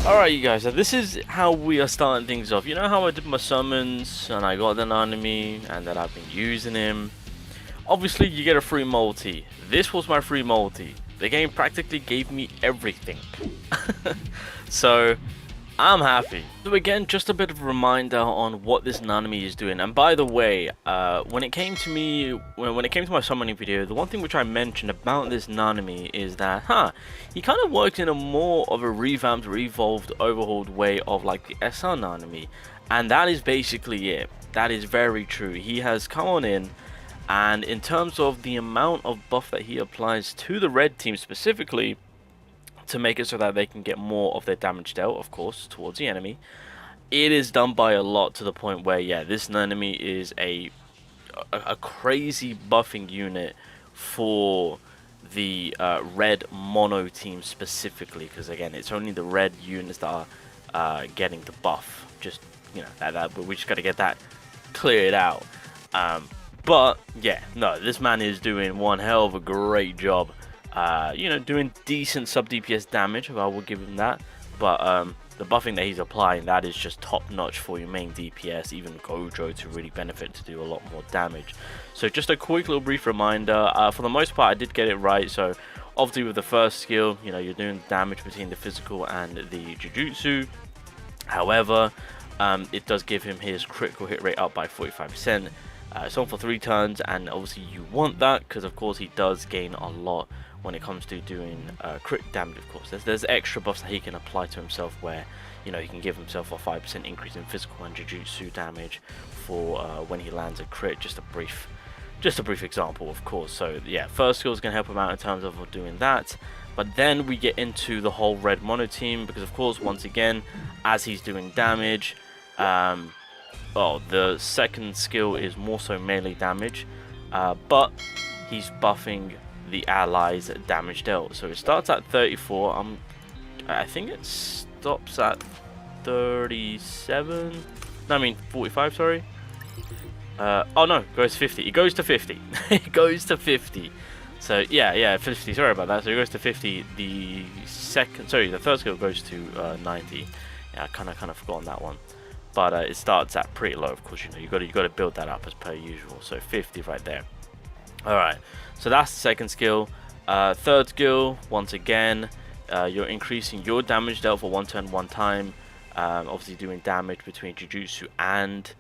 Alright, you guys, so this is how we are starting things off. You know how I did my summons and I got the Nanami and that I've been using him. Obviously, you get a free multi. This was my free multi. The game practically gave me everything. So, I'm happy. So again, just a bit of a reminder on what this Nanami is doing. And by the way, when it came to my summoning video, the one thing which I mentioned about this Nanami is that, he kind of works in a more of a revamped, revolved, overhauled way of like the SR Nanami. And that is basically it. That is very true. He has come on in, and in terms of the amount of buff that he applies to the red team specifically, to make it so that they can get more of their damage dealt, of course, towards the enemy, it is done by a lot, to the point where, yeah, this Nanami is a crazy buffing unit for the red mono team specifically, because again, it's only the red units that are getting the buff. Just, you know, we just got to get that cleared out. But yeah, no, this man is doing one hell of a great job. You know, doing decent sub DPS damage, I will give him that. But the buffing that he's applying, that is just top notch for your main DPS, even Gojo to really benefit to do a lot more damage. So just a quick little brief reminder, for the most part I did get it right. So obviously with the first skill, you know, you're doing damage between the physical and the Jujutsu. However, it does give him his critical hit rate up by 45%. It's on for 3 turns, and obviously you want that because of course he does gain a lot when it comes to doing crit damage. Of course, there's extra buffs that he can apply to himself, where, you know, he can give himself a 5% increase in physical and Jujutsu damage for when he lands a crit. Just a brief example, of course. So yeah, first skill is going to help him out in terms of doing that. But then we get into the whole red mono team, because of course, once again, as he's doing damage, well, the second skill is more so melee damage, but he's buffing the allies' damage dealt. So it starts at 34. I think it stops at 37. No, I mean 45. Sorry. Oh no, goes 50. It goes to 50. It goes to 50. So yeah, 50. Sorry about that. So it goes to 50. The third skill goes to 90. Yeah, I kind of forgotten that one. But it starts at pretty low, of course. You know, you got to build that up as per usual. So 50 right there. All right. So that's the second skill. Third skill, once again, you're increasing your damage dealt for 1 turn 1 time. Obviously doing damage between Jujutsu and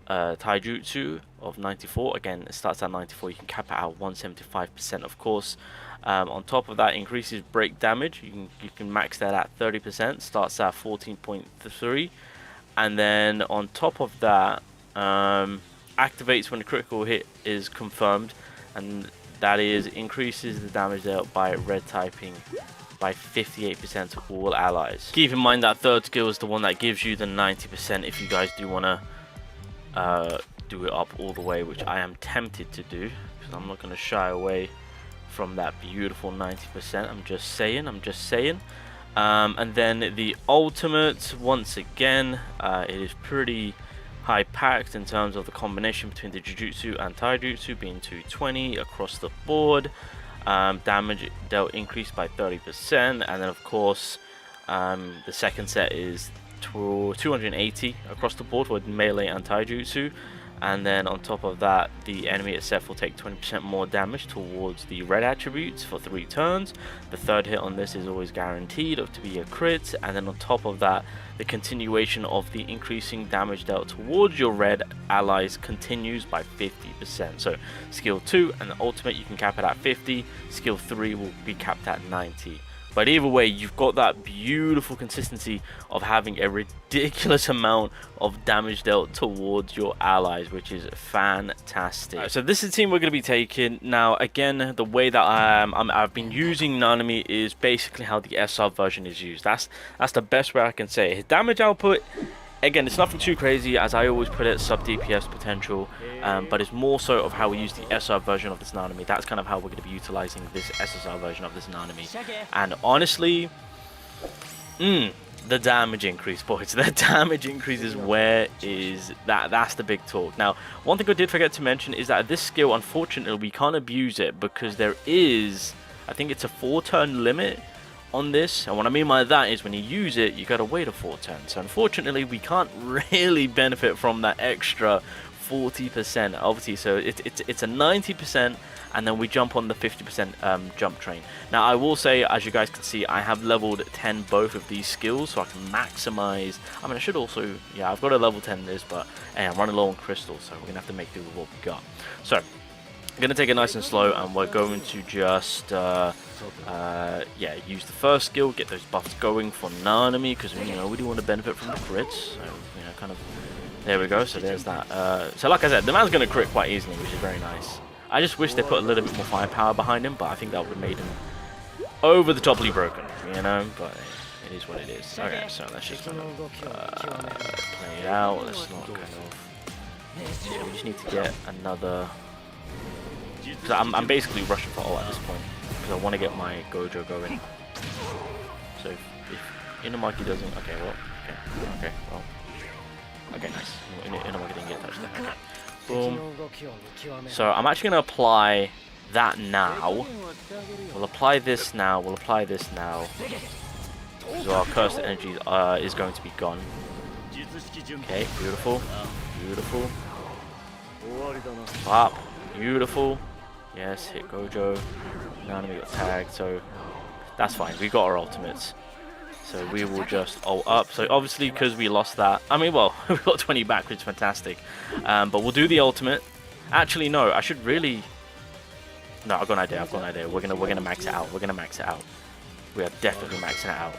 Taijutsu of 94. Again, it starts at 94. You can cap it at 175%, of course. On top of that, increases break damage. You can max that at 30%. Starts at 14.3. And then on top of that, activates when the critical hit is confirmed, and that is increases the damage dealt by red typing by 58% to all allies. Keep in mind that third skill is the one that gives you the 90% if you guys do want to do it up all the way, which I am tempted to do, because I'm not going to shy away from that beautiful 90%. I'm just saying. And then the ultimate, once again, it is pretty high packed in terms of the combination between the Jujutsu and Taijutsu, being 220 across the board. Damage dealt increased by 30%, and then of course the second set is 280 across the board with melee and Taijutsu. And then on top of that, the enemy itself will take 20% more damage towards the red attributes for 3 turns. The third hit on this is always guaranteed to be a crit. And then on top of that, the continuation of the increasing damage dealt towards your red allies continues by 50%. So skill 2 and the ultimate, you can cap it at 50. Skill 3 will be capped at 90. But either way, you've got that beautiful consistency of having a ridiculous amount of damage dealt towards your allies, which is fantastic. Right, so this is the team we're going to be taking. Now, again, the way that I've been using Nanami is basically how the SR version is used. That's the best way I can say it. His damage output, again, it's nothing too crazy, as I always put it, sub DPS potential, but it's more so of how we use the SR version of this Nanami. That's kind of how we're going to be utilizing this SSR version of this Nanami. And honestly, the damage increase, boys. The damage increase is that's the big talk. Now, one thing I did forget to mention is that this skill, unfortunately, we can't abuse it because there is, I think it's a 4-turn limit on this, and what I mean by that is when you use it, you gotta wait a full turn. So unfortunately, we can't really benefit from that extra 40%. Obviously, so it's a 90%, and then we jump on the 50% jump train. Now, I will say, as you guys can see, I have leveled 10 both of these skills, so I can maximize. I mean, I should also, yeah, I've got a level 10 this, but hey, I'm running low on crystals, so we're gonna have to make do with what we got. So I'm gonna take it nice and slow, and we're going to just yeah, use the first skill, get those buffs going for Nanami, because we do want to benefit from the crits. So kind of, there we go. So there's that. So like I said, the man's gonna crit quite easily, which is very nice. I just wish they put a little bit more firepower behind him, but I think that would have made him over the toply broken, but it is what it is. Okay, so let's just kind of play it out. Let's not kind of. Yeah, we just need to get another. Because I'm basically rushing for ult at this point, because I want to get my Gojo going. So if Inumaki doesn't, okay, nice. Inumaki didn't get touched there. Okay. Boom. So I'm actually going to apply that now. We'll apply this now. We'll apply this now. So our cursed energy is going to be gone. Okay, beautiful. Beautiful. Pop. Beautiful. Yes, hit Gojo. Nanami got tagged, so that's fine. We got our ultimates. So we will just ult up. So obviously, because we lost that, I mean, well, we got 20 back, which is fantastic. But we'll do the ultimate. Actually, no, I should really. No, I've got an idea. We're gonna max it out. We are definitely maxing it out.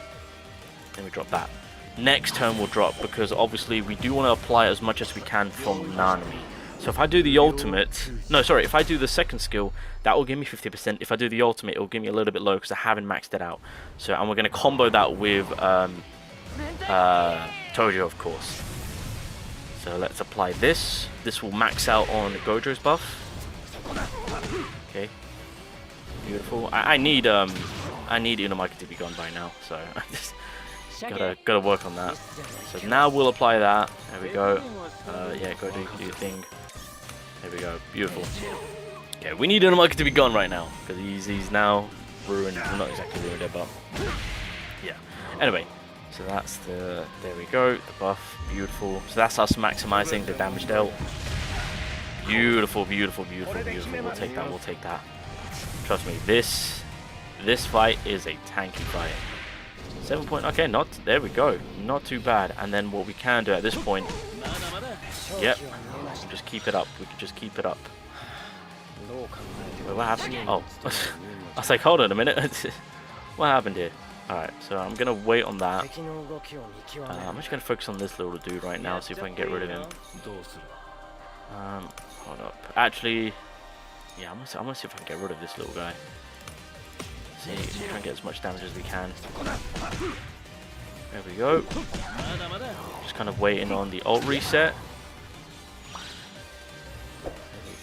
Then we drop that. Next turn we'll drop, because obviously we do want to apply as much as we can from Nanami. So if I do the ultimate, no, sorry, if I do the second skill, that will give me 50%. If I do the ultimate, it will give me a little bit low because I haven't maxed it out. So, and we're going to combo that with Tojo, of course. So let's apply this. This will max out on Gojo's buff. Okay, beautiful. I need Inumaki to be gone by now, so I just gotta work on that. So now we'll apply that. There we go. Yeah, Gojo, you can do your thing. There we go. Beautiful. Okay, we need Inumaki to be gone right now, because he's now ruined. Well, not exactly ruined it, but yeah. Anyway, so that's the. There we go. The buff. Beautiful. So that's us maximizing the damage dealt. Beautiful, beautiful, beautiful, beautiful. We'll take that. We'll take that. Trust me. This fight is a tanky fight. 7 point. Okay, not. There we go. Not too bad. And then what we can do at this point. Yep. Just keep it up. We can just keep it up. Wait, what happened? Oh, I was like, hold on a minute. What happened here? Alright, so I'm gonna wait on that. I'm just gonna focus on this little dude right now, see if I can get rid of him. Hold up. Actually, yeah, I'm gonna see if I can get rid of this little guy. See, try and get as much damage as we can. There we go. Just kind of waiting on the ult reset.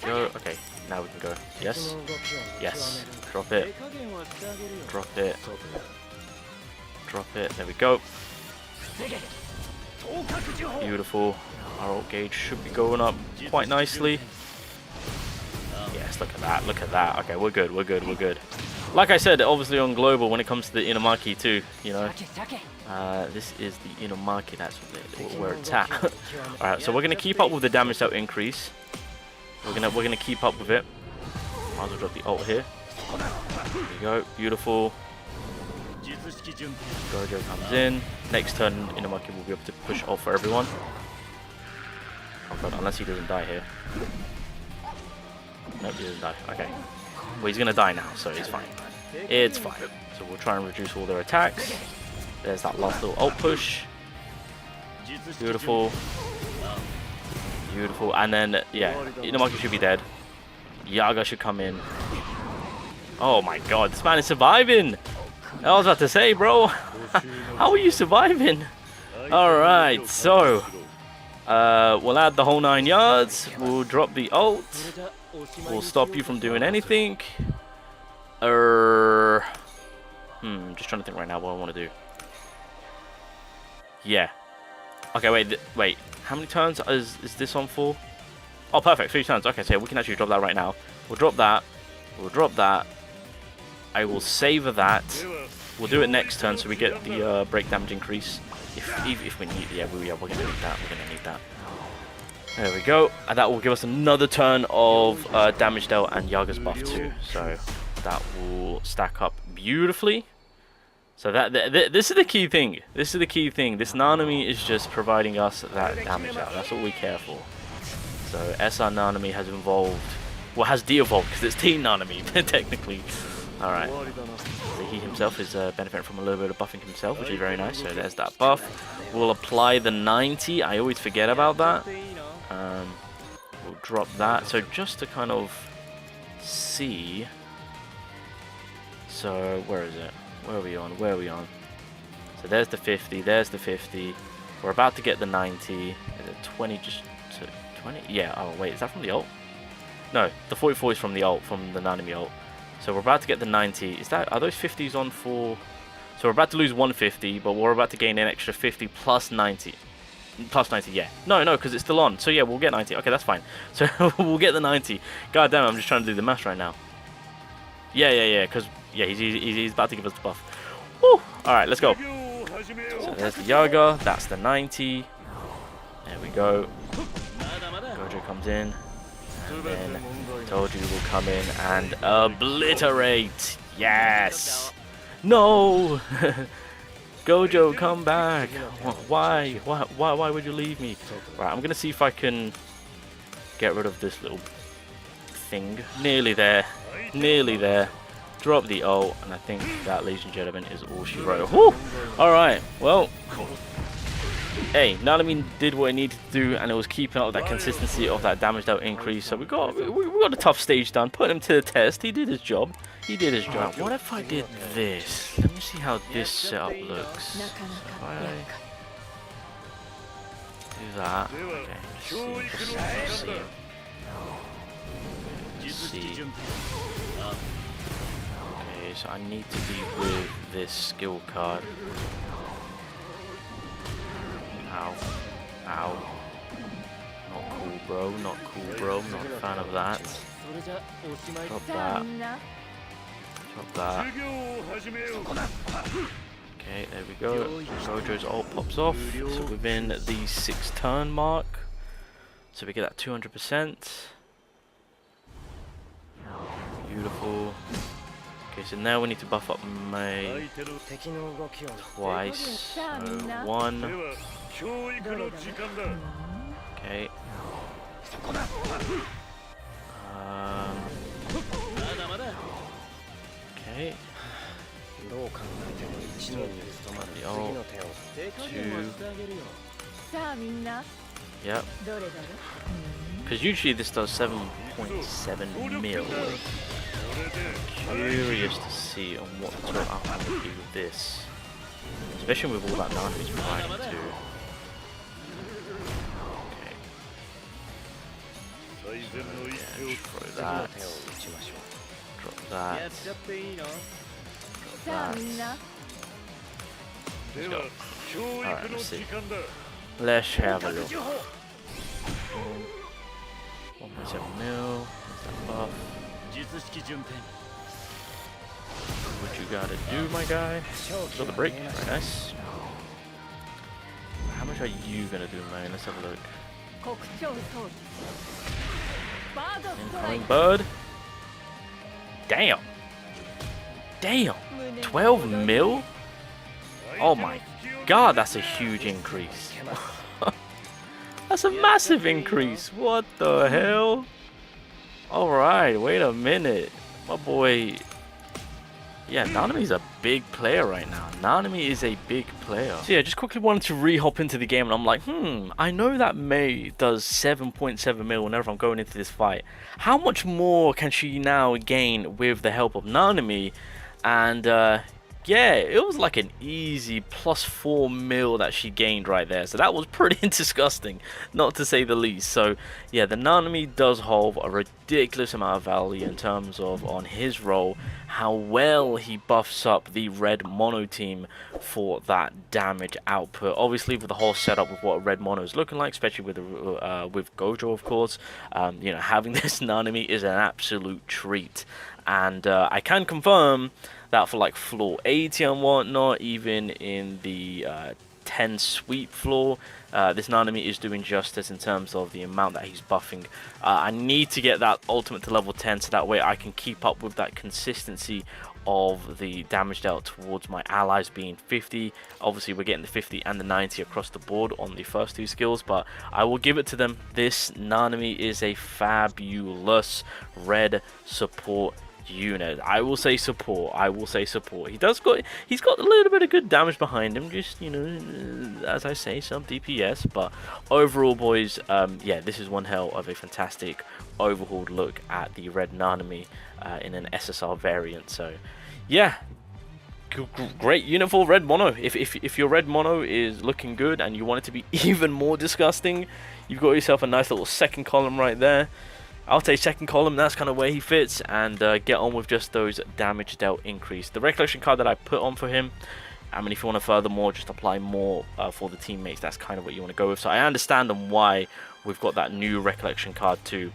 There we go. Okay, now we can go. Yes. Yes. Drop it. Drop it. Drop it. There we go. Beautiful. Our ult gauge should be going up quite nicely. Yes, look at that. Look at that. Okay, we're good. We're good. We're good. Like I said, obviously on global, when it comes to the Inumaki too, this is the Inumaki. That's where it's at. All right, so we're gonna keep up with the damage that will increase. We're gonna keep up with it. Might as well drop the ult here. There we go. Beautiful. Gojo comes in. Next turn, Inumaki will be able to push off for everyone. Oh god, unless he doesn't die here. Nope, he doesn't die. Okay. Well, he's gonna die now, so it's fine. It's fine. So we'll try and reduce all their attacks. There's that last little ult push. Beautiful. Beautiful. And then, yeah, Inumaki should be dead. Yaga should come in. Oh my god, this man is surviving! I was about to say, bro, how are you surviving? Alright, so we'll add the whole 9 yards. We'll drop the ult. We'll stop you from doing anything. Just trying to think right now what I want to do. Yeah. Okay, wait. How many turns is this on for? Oh, perfect. 3 turns. Okay, so we can actually drop that right now. We'll drop that. We'll drop that. I will savor that. We'll do it next turn so we get the break damage increase. If we need, yeah, we're gonna need that. We're gonna need that. There we go, and that will give us another turn of damage dealt and Yaga's buff too. So that will stack up beautifully. So this is the key thing. This is the key thing. This Nanami is just providing us that damage out. That's what we care for. So SR Nanami has evolved. Well, has de-evolved because it's Teen Nanami technically. All right. So he himself is benefiting from a little bit of buffing himself, which is very nice. So there's that buff. We'll apply the 90. I always forget about that. We'll drop that. So just to kind of see. So where is it? Where are we on? Where are we on? So there's the 50. There's the 50. We're about to get the 90. Is it 20? Just 20? Yeah. Oh wait, is that from the ult? No, the 44 is from the ult, from the Nanami ult. So we're about to get the 90. Is that, are those 50s on for? So we're about to lose 150, but we're about to gain an extra 50 plus 90. Plus 90, yeah. No, because it's still on. So yeah, we'll get 90. Okay, that's fine. So we'll get the 90. God damn, I'm just trying to do the math right now. Yeah, because yeah, he's about to give us the buff. Woo! All right, let's go. So there's the Yaga. That's the 90. There we go. Gojo comes in. And then Toju will come in and obliterate. Yes. No. Gojo, come back. Why? Why would you leave me? Right, I'm gonna see if I can get rid of this little thing. Nearly there. Nearly there. Drop the ult, and I think that, ladies and gentlemen, is all she wrote. Woo! Alright, well, hey, Nanami did what it needed to do, and it was keeping up that consistency of that damage dealt increase. So we got a tough stage done, put him to the test. He did his job. He did his job. What if I did this? Let me see how this setup looks. So if I do that, okay, let's see. Okay, so I need to be with this skill card. Ow. Ow. Not cool, bro. Not cool, bro. Not a fan of that. Drop that. Drop that. Okay, there we go. Gojo's ult pops off. So within the 6 turn mark. So we get that 200%. Beautiful. Okay, so now we need to buff up Mei twice. So 1. Okay. Okay. The ult. 2. Yep. Because usually this does 7.7 mil. Curious to see on what sort of outcome would be with this, especially with all that Nanami's providing too. Okay. Yeah, throw that. Drop that. Drop that. Let's go. Alright, let's see. Let's have a look. 1.7 mil. There's that buff. What you gotta do, my guy? Got the break. Very nice. How much are you gonna do, man? Let's have a look. Incoming bird. Damn. Damn. 12 mil? Oh my god, that's a huge increase. That's a massive increase. What the hell? Alright, wait a minute. My boy. Yeah, Nanami's a big player right now. Nanami is a big player. So yeah, just quickly wanted to re-hop into the game, and I'm like, I know that Mei does 7.7 mil whenever I'm going into this fight. How much more can she now gain with the help of Nanami? And yeah, it was like an easy plus 4 mil that she gained right there. So that was pretty disgusting, not to say the least. So yeah, the Nanami does hold a ridiculous amount of value in terms of on his role, how well he buffs up the red mono team for that damage output. Obviously with the whole setup with what red mono is looking like, especially with with Gojo, of course, you know, having this Nanami is an absolute treat. And I can confirm that for like floor 80 and whatnot, even in the 10 sweep floor, this Nanami is doing justice in terms of the amount that he's buffing. I need to get that ultimate to level 10 so that way I can keep up with that consistency of the damage dealt towards my allies being 50. Obviously we're getting the 50 and the 90 across the board on the first two skills, but I will give it to them. This Nanami is a fabulous red support unit. I will say support. He's got a little bit of good damage behind him, just, you know, as I say, some DPS, but overall, boys, yeah, this is one hell of a fantastic overhauled look at the red Nanami in an SSR variant. So yeah, great unit for red mono. If your red mono is looking good and you want it to be even more disgusting, you've got yourself a nice little second column right there. I'll take second column, that's kind of where he fits, and get on with just those damage dealt increase. The recollection card that I put on for him, I mean, if you want to furthermore just apply more for the teammates, that's kind of what you want to go with. So I understand on why we've got that new recollection card too.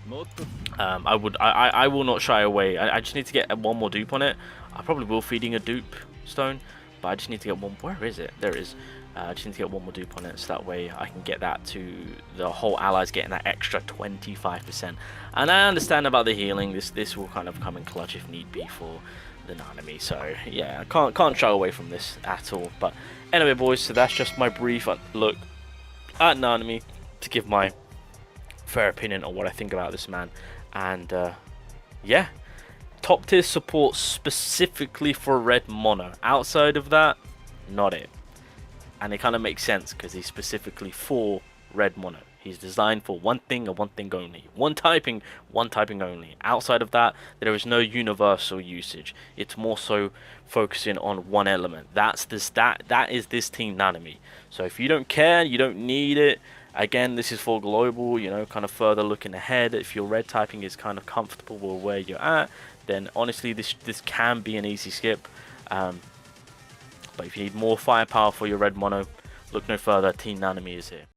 I will not shy away. I just need to get one more dupe on it. I probably will feeding a dupe stone, but I just need to get one. Where is it? There it is. I just need to get one more dupe on it, so that way I can get that to the whole allies getting that extra 25%. And I understand about the healing. This will kind of come in clutch if need be for the Nanami. So yeah, I can't shy away from this at all. But anyway, boys, so that's just my brief look at Nanami to give my fair opinion on what I think about this man. And yeah, top tier support specifically for red mono. Outside of that, not it. And it kind of makes sense because he's specifically for red mono. He's designed for one thing and one thing only. One typing only. Outside of that, there is no universal usage. It's more so focusing on one element. That is this team Nanami. So if you don't care, you don't need it. Again, this is for global, you know, kind of further looking ahead. If your red typing is kind of comfortable with where you're at, then honestly this can be an easy skip. But if you need more firepower for your red mono, look no further. Team Nanami is here.